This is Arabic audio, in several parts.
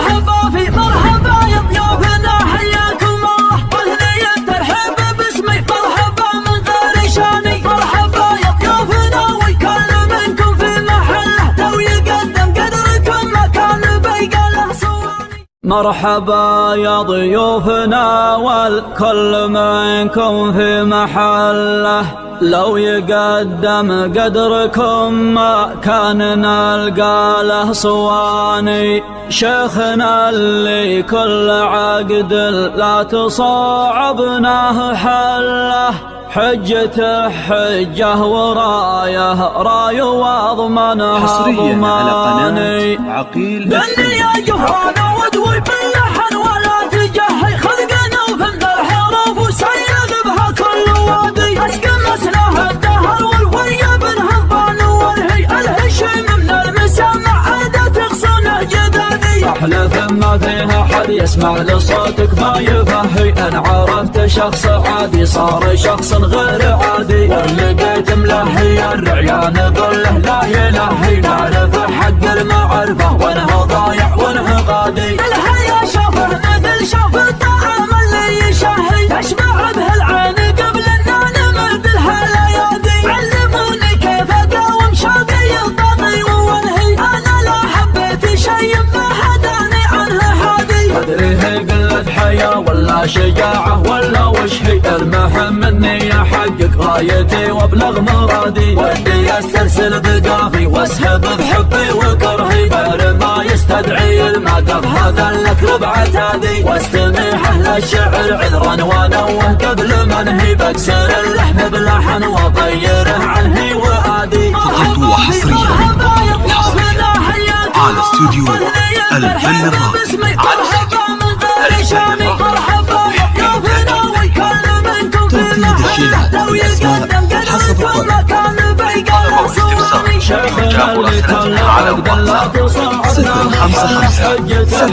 مرحبا في مرحبا يا ضيوفنا حياكم الله، واهني الترحيب باسمي مرحبا من غير شاني. مرحبا يا ضيوفنا والكل منكم في محله، لو يقدم قدركم ما كان بيقى له صواني. مرحبا يا ضيوفنا والكل منكم في محله، لو يقدم قدركم ما كان نلقى له صواني. شيخنا اللي كل عقد لا تصعبناه حله، حجته حجه ورايه راي واضمنها حصريا على قناة عقيل. غني يا جهران وادوي باللحن ولا تجهي، خذ قنوف من الحروف وسيد بها كل وادي. اسكن مسناه الدهر والوريه بالهضبان والهي، الهشيم من المسامع عادة تغصنه جدادي. احلف ما فيها حد يسمع لصوتك ما يفهي، ان عرفت شخص عادي صار شخص غير عادي. ولقيت ملهي الرعيان بله لا يلهي، نعرف حق المعرفه وانه ضايع وانه غادي. الحياه شافه مثل شاف الطعام اللي يشهي، يشبع به العين قبل ان نمد الهلايادي. علموني كيف اداوم شوقي الطاطي وانهي، انا لا حبيت شيء ما هداني عنه حادي. ادري هي قلة حياة ولا شجاعة ولا وش هي، المهم اني احقق غايتي وابلغ مرادي. ودي استرسل بقافي واسهب بحبي وكرهي، غير ما يستدعي المدح هذا لك بعتادي. واستميح اهل الشعر عذرا وانوه قبل ما انهي، بكسر اللحن بلحن وطيره عنه وادي. فقط وحصريا على استوديو الفن الراقي على استوديو مرحبا يا ضيوفنا والكل منكم في محله، لو يقدم قدركم ما كان بيقى له صواني. شيخنا اللي كل عقد لا تصعبناه حله،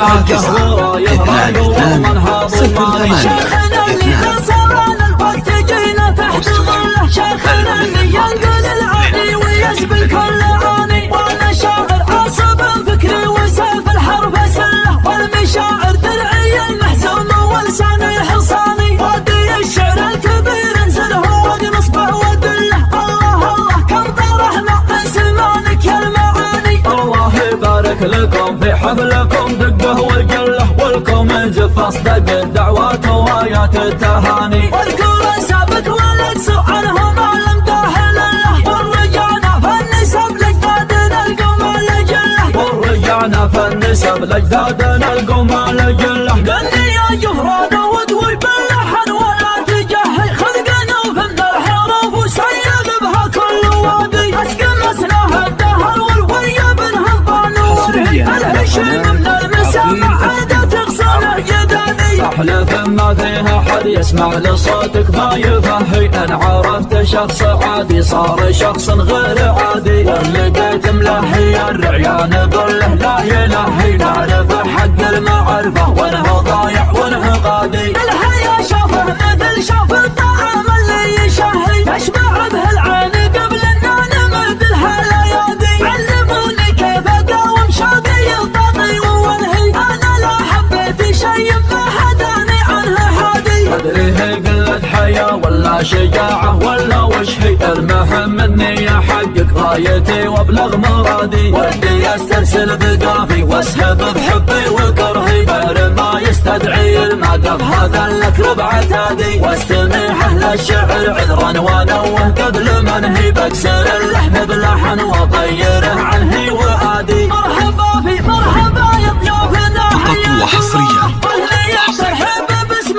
حجته ورايه راي ومنها ضماني. شيخنا اللي خسران الوقت جينا تحت ظله، شيخنا اللي ينقل العاني ويسبي كل عاني. وانا شاعر عاصب فكري وسيف الحرب سله، والمشاعر درعي المحزون ولساني حصاني. وادي الشعر الكبير انزله ونصبه ودله، الله الله كم طرحنا من سلمانك يا المعاني. الله يبارك لكم في حفلكم دقه والقله، والكم زف اصدق الدعوات وآيات التهاني. والكون سابق والاقصر عنه ما لم داهل له، ورجعنا فالنسب لاجدادنا القوم لجله. ورجعنا فالنسب لاجدادنا القوم لجله. غني يا جهران وادوي باللحن ولا تجهي، خذ قنوف من الحروف وسيد بها كل وادي. اسكن مسناه الدهر والوريه بالهضبان والهي، الهشيم من المسامع عادة تغصنه جدادي. احلف ما فيها حد يسمع لصوتك ما يفهي، ان عرفت شخص عادي صار شخص غير عادي. ولقيت ملهي الرعيان بله لا يلهي، نعرف حق المعرفه وانه ضايع وانه غادي. الحياه شافه مثل شاف الطعام اللي يشهي، يشبع به العين قبل ان نمد الهلايادي. علموني كيف اداوم شوقي الطاطي وانهي، انا لا حبيت شيء ما هداني عنه حادي. ادري هي قلة حياة ولا شجاعة ولا وش هي، المهم اني احقق غايتي وابلغ مرادي. ودي استرسل بقافي واسهب بحبي وكرهي، غير ما يستدعي المدح هذا لك بعتادي. واستميح اهل الشعر عذرا وانوه قبل ما انهي، بكسر اللحن بلحن وطيره عنه وادي. مرحبا في مرحبا يا ضيوفنا فقط وحصريا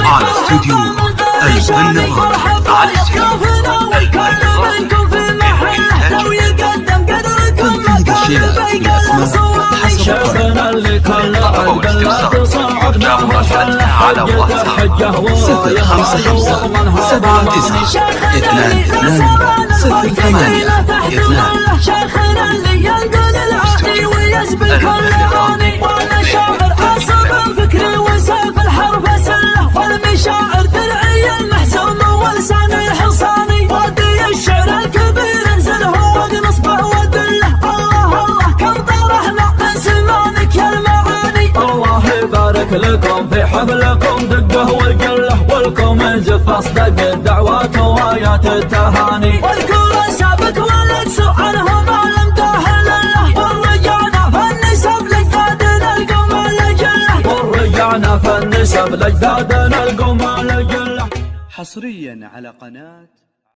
على استوديو الفن الراقي على استوديو الفن الراقي. لو يقدم قدركم ما كان بيقى له صواني. شيخنا اللي كل عقد لا تصعبناه حله، حجته حجه ورايه راي ومنها ضماني. شيخنا اللي خسران الوقت جينا تحت ظله، شيخنا اللي ينقل العاني ويسبي كل عاني. وانا شاعر عاصب فكري وسيف الحرب سله، والمشاعر درعي المحزون ولساني حصاني. وادي الشعر الكبير انزله ونصبه ودله، الله الله كم طرحنا من سلمانك يا المعاني. الله نبارك لكم في حفلكم دقه والقله والكم انزف اصدق الدعوات وآيات التهاني. والكل سابق ولد عنهم علمته لله ورجعنا فالنسب لجدادنا القوم الجله ورجعنا فالنسب لجدادنا القوم الجله. حصريا على قناة